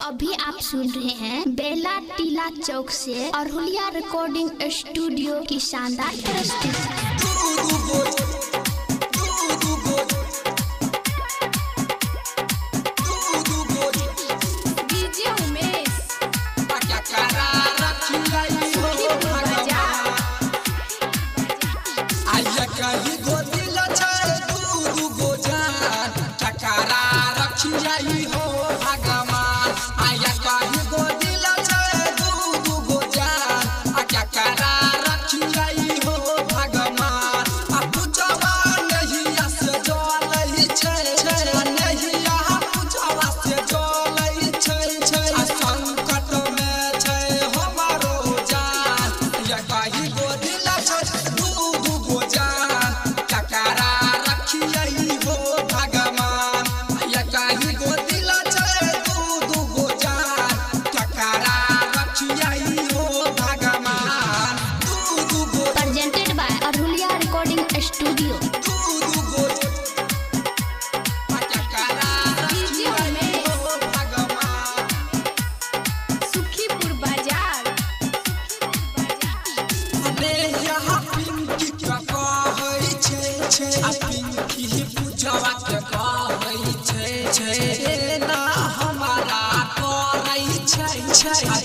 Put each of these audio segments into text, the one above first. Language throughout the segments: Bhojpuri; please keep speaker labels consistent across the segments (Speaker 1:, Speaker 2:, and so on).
Speaker 1: अभी आप सुन रहे हैं बेला टीला चौक से अरहुलिया रिकॉर्डिंग स्टूडियो की शानदार प्रस्तुति।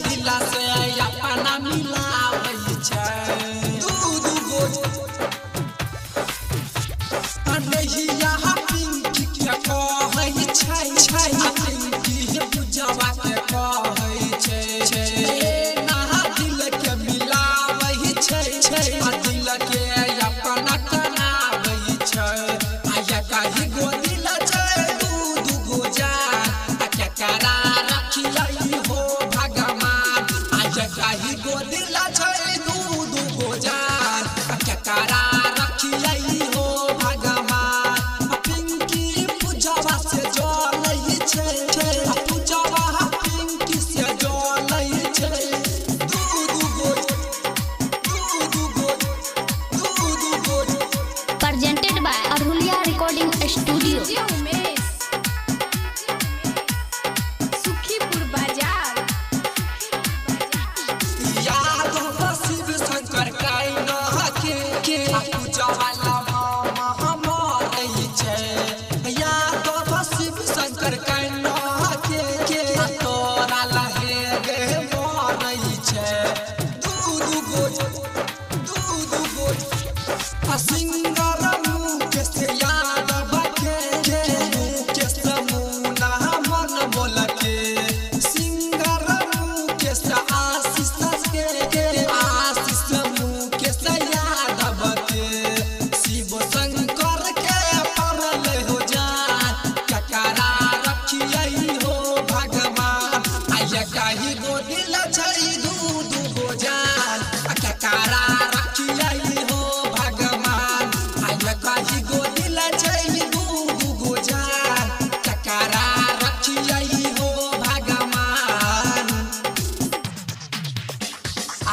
Speaker 2: दिला से अपना मिलावै छै दूध गोज अनहिया पिंकी के कहै छै पिंकी बुझवा के कहै छै ना दिल के मिलावै छै दिल के अपना करावै छै आया काहे गो दिल छै दूध गोजा के करा रखियै काहे गो दिल छै दूध गोजान केकरा रखियै हो भगवान पिंकी पूजवा से जलै छै पूजवा पिंकी से जलै छै दूध गोज
Speaker 1: presented by Arhuliya recording studio.
Speaker 2: Singer Mukesh Yadav के मुकेश मुना मन बोल के सिंगर मुकेश आशीष के आशीष मुकेश यादव के शिव शंकर के परले हो जान केकरा रखियै हो भगवान आया काहे गो दिल छै दूध गोजान केकरा रखियै हो काहे गो दिल छै दूध गोजान केकरा रखियै हो भगवान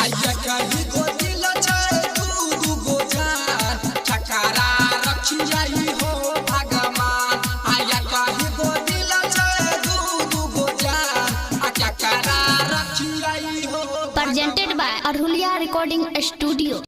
Speaker 2: आया काहे गो दिल छै दूध गोजान केकरा रखियै हो भगवान आया काहे गो दिल छै दूध गोजान केकरा रखियै हो।
Speaker 1: Presented by Arhuliya recording studio.